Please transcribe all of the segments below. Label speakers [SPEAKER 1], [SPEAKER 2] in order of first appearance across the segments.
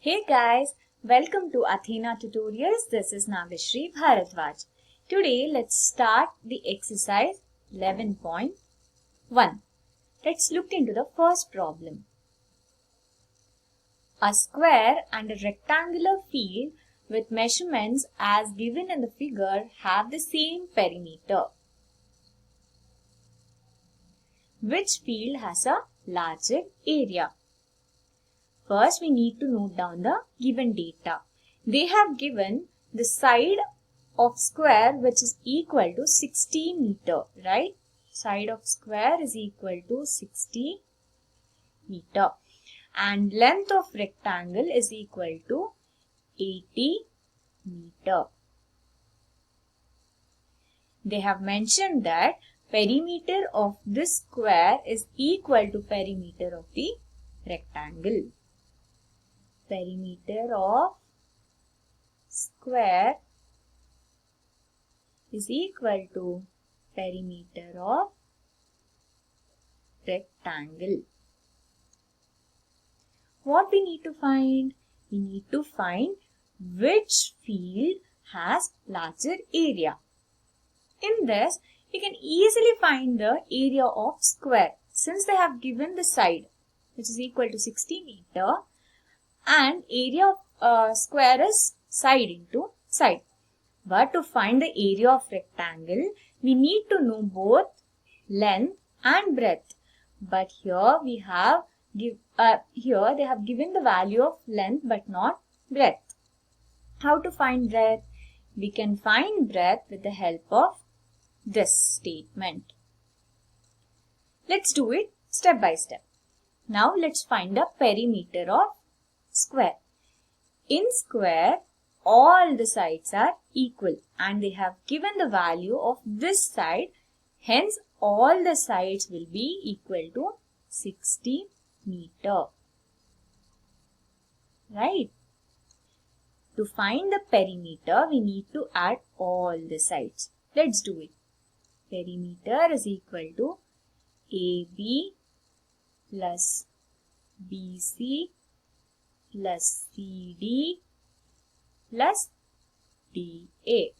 [SPEAKER 1] Hey guys, welcome to Athena Tutorials. This is Nagashri Bharadwaj. Today let's start the exercise 11.1. Let's look into the first problem. A square and a rectangular field with measurements as given in the figure have the same perimeter. Which field has a larger area? First, we need to note down the given data. They have given the side of square which is equal to 60 meter, right? Side of square is equal to 60 meter. And length of rectangle is equal to 80 meter. They have mentioned that perimeter of this square is equal to perimeter of the rectangle. Perimeter of square is equal to perimeter of rectangle. What we need to find? We need to find which field has larger area. In this, we can easily find the area of square since they have given the side which is equal to 60 meter. And area of square is side into side. But to find the area of rectangle, we need to know both length and breadth. But here we have they have given the value of length but not breadth. How to find breadth? We can find breadth with the help of this statement. Let's do it step by step. Now let's find the perimeter of square. In square, all the sides are equal and they have given the value of this side. Hence, all the sides will be equal to 60 meter. Right? To find the perimeter, we need to add all the sides. Let's do it. Perimeter is equal to AB plus BC plus CD plus DA.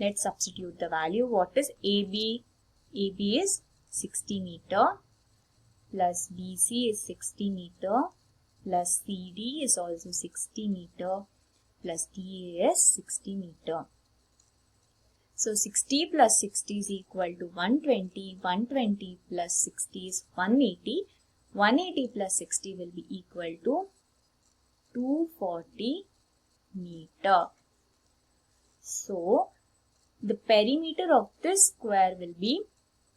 [SPEAKER 1] Let's substitute the value. What is AB? AB is 60 meter plus BC is 60 meter plus CD is also 60 meter plus DA is 60 meter. So 60 plus 60 is equal to 120. 120 plus 60 is 180. 180 plus 60 will be equal to 240 meter. So, the perimeter of this square will be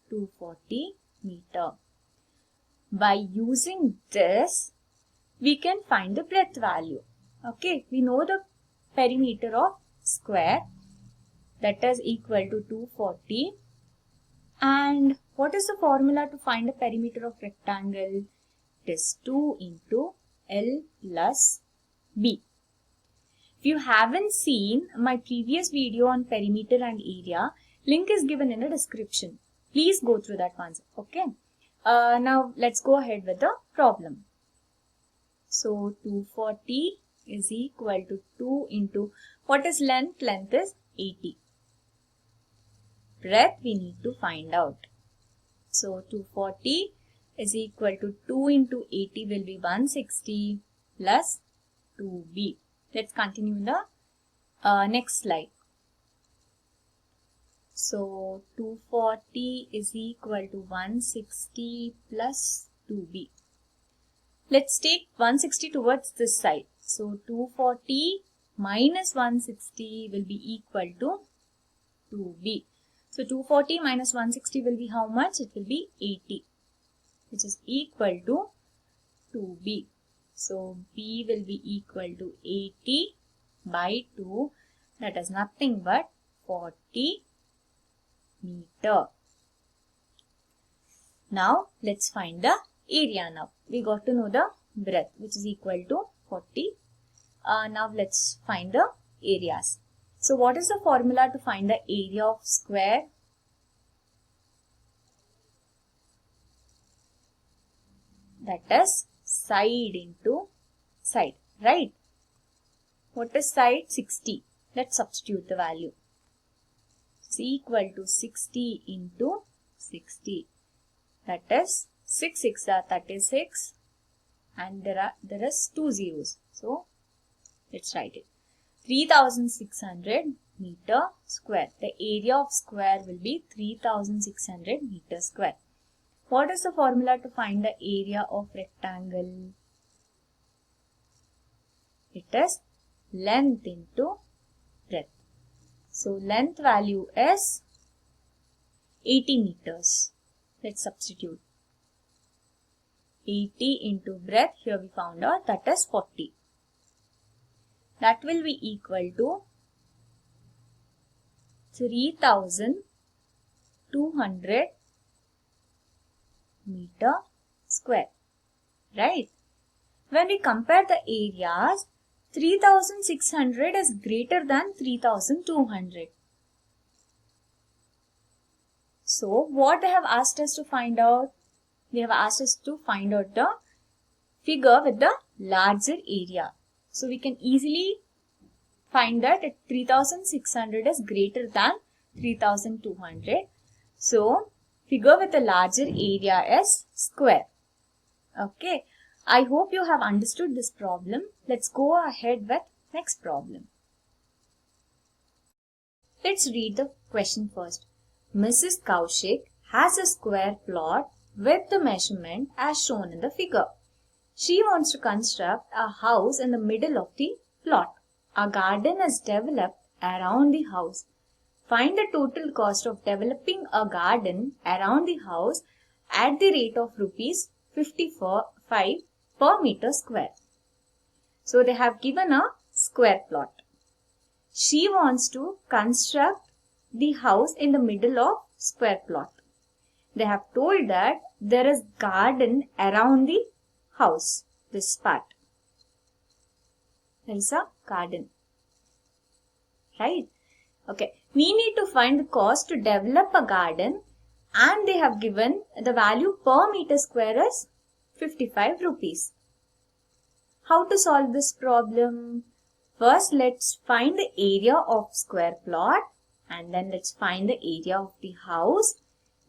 [SPEAKER 1] 240 meter. By using this, we can find the breadth value. Okay, we know the perimeter of square, that is equal to 240. And what is the formula to find the perimeter of rectangle? It is 2 into L plus B. If you haven't seen my previous video on perimeter and area, link is given in the description. Please go through that once. Okay. Now let's go ahead with the problem. So 240 is equal to 2 into, what is length? Length is 80. Breadth we need to find out. So 240 is equal to 2 into 80 will be 160 plus 2b. Let's continue in the next slide. So 240 is equal to 160 plus 2b. Let's take 160 towards this side. So 240 minus 160 will be equal to 2b. So 240 minus 160 will be how much? It will be 80, which is equal to 2b. So b will be equal to 80 by 2. That is nothing but 40 meter. Now let's find the area now. We got to know the breadth which is equal to 40. Now let's find the areas. So what is the formula to find the area of square? That is side into side. right? What is side? 60. Let's substitute the value. It's equal to 60 into 60. That is 6 6 are 36 and there is 2 zeros. So let's write it. 3600 meter square. The area of square will be 3600 meter square. What is the formula to find the area of rectangle? It is length into breadth. So length value is 80 meters. Let's substitute. 80 into breadth, here we found out, that is 40. That will be equal to 3200 meter square, right? When we compare the areas, 3600 is greater than 3200. So what they have asked us to find out? They have asked us to find out the figure with the larger area. So we can easily find that 3600 is greater than 3200. So figure with the larger area is square. Okay. I hope you have understood this problem. Let's go ahead with next problem. Let's read the question first. Mrs. Kaushik has a square plot with the measurement as shown in the figure. She wants to construct a house in the middle of the plot. A garden is developed around the house. Find the total cost of developing a garden around the house at the rate of rupees 55 per meter square. So they have given a square plot. She wants to construct the house in the middle of square plot. They have told that there is garden around the house, this part. There is a garden, right? Okay, we need to find the cost to develop a garden and they have given the value per meter square is 55 rupees. How to solve this problem? First, let's find the area of square plot and then let's find the area of the house.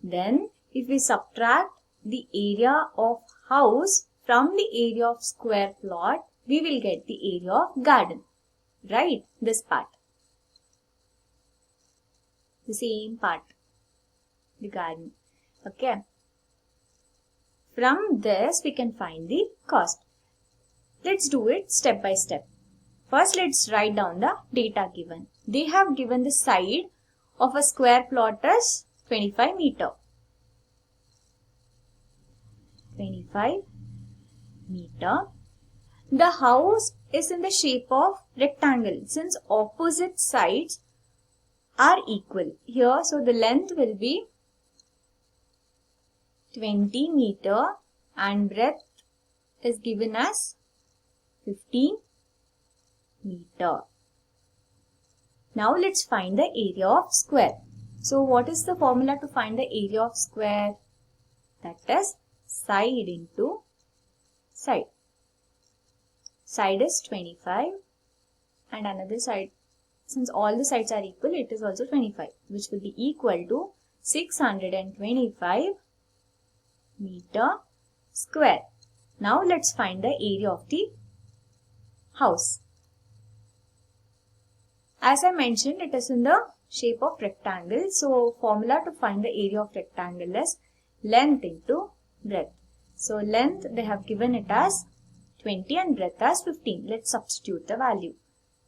[SPEAKER 1] Then, if we subtract the area of house from the area of square plot, we will get the area of garden, right? This part. The same part, the garden. Okay. From this, we can find the cost. Let's do it step by step. First, let's write down the data given. They have given the side of a square plot as 25 meter. 25 meter. The house is in the shape of rectangle since opposite sides are equal. Here, so the length will be 20 meter and breadth is given as 15 meter. Now let's find the area of square. So what is the formula to find the area of square? That is side into side. Side is 25 and another side, since all the sides are equal, it is also 25, which will be equal to 625 meter square. Now let's find the area of the house. As I mentioned, it is in the shape of rectangle. So formula to find the area of rectangle is length into breadth. So length they have given it as 20 and breadth as 15. Let's substitute the value.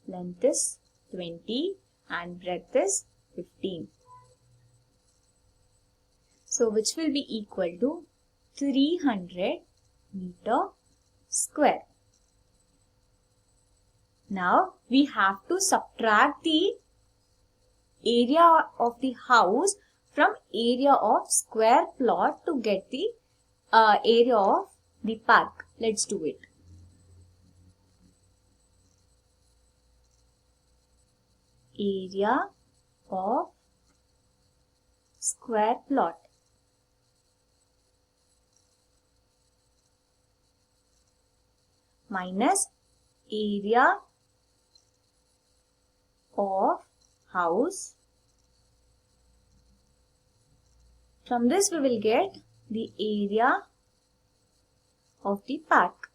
[SPEAKER 1] Length is 20 and breadth is 15. So which will be equal to 300 meter square. Now we have to subtract the area of the house from area of square plot to get the area of the park. Let's do it. Area of square plot minus area of house. From this we will get the area of the park.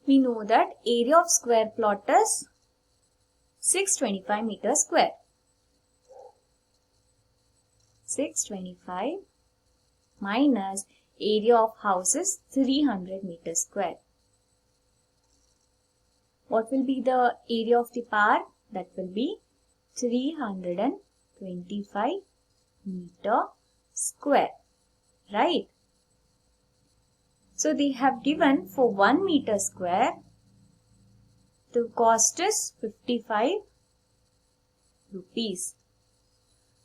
[SPEAKER 1] We know that area of square plot is 625 meters square. 625 minus area of house is 300 meters square. What will be the area of the park? That will be 325 meter square, right? So they have given for 1 meter square, the cost is 55 rupees.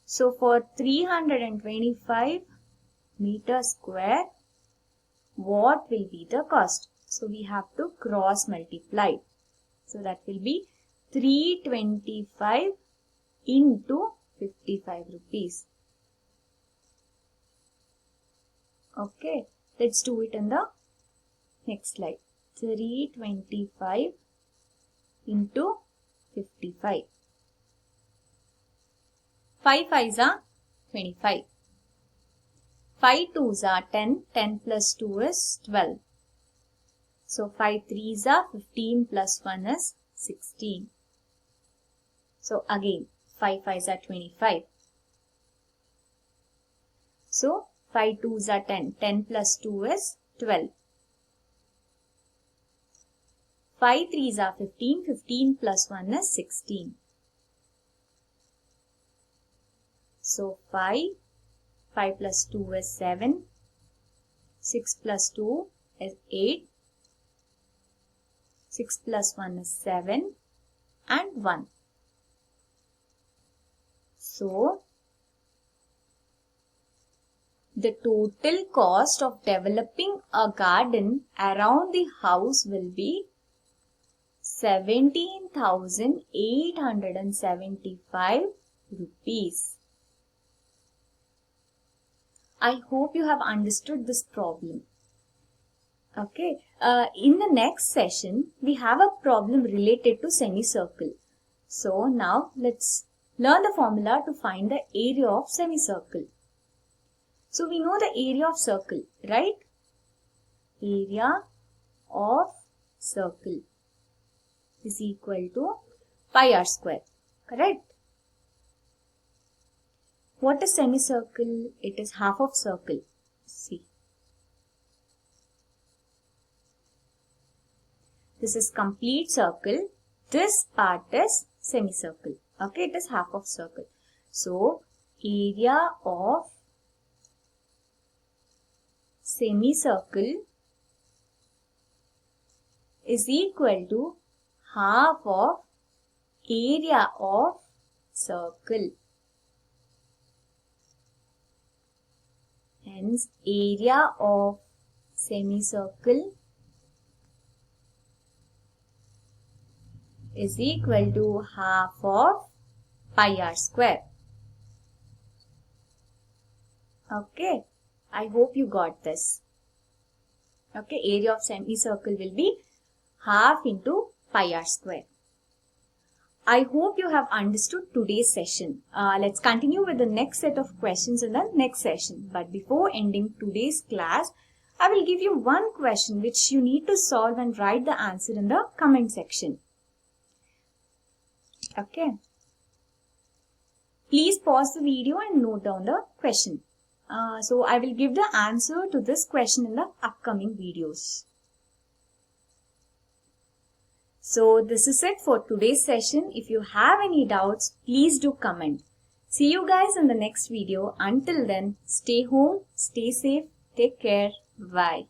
[SPEAKER 1] So for 325 meter square, what will be the cost? So we have to cross multiply. So that will be 325 into 55 rupees. Okay, let's do it in the next slide. 325 into 55. 5 5s are 25. 5 2s are 10. 10 plus 2 is 12. So 5 3s are 15 plus 1 is 16. So again 5 5s are 25. So 5 2s are 10. 10 plus 2 is 12. 5 3s are 15. 15 plus 1 is 16. So 5 plus 2 is 7. 6 plus 2 is 8. 6 plus 1 is 7 and 1. So the total cost of developing a garden around the house will be 17,875 rupees. I hope you have understood this problem. Okay, in the next session, we have a problem related to semicircle. So now let's learn the formula to find the area of semicircle. So we know the area of circle, right? Area of circle is equal to pi r square, correct? What is semicircle? It is half of circle. See. This is complete circle. This part is semicircle. Okay, it is half of circle. So, area of semicircle is equal to half of area of circle. Hence, area of semicircle is equal to half of pi r square. Okay, I hope you got this. Okay, area of semicircle will be half into pi r square. I hope you have understood today's session. Let's continue with the next set of questions in the next session. But before ending today's class, I will give you one question which you need to solve and write the answer in the comment section. Okay. Please pause the video and note down the question. So I will give the answer to this question in the upcoming videos. So this is it for today's session. If you have any doubts, please do comment. See you guys in the next video. Until then, stay home, stay safe, take care, bye.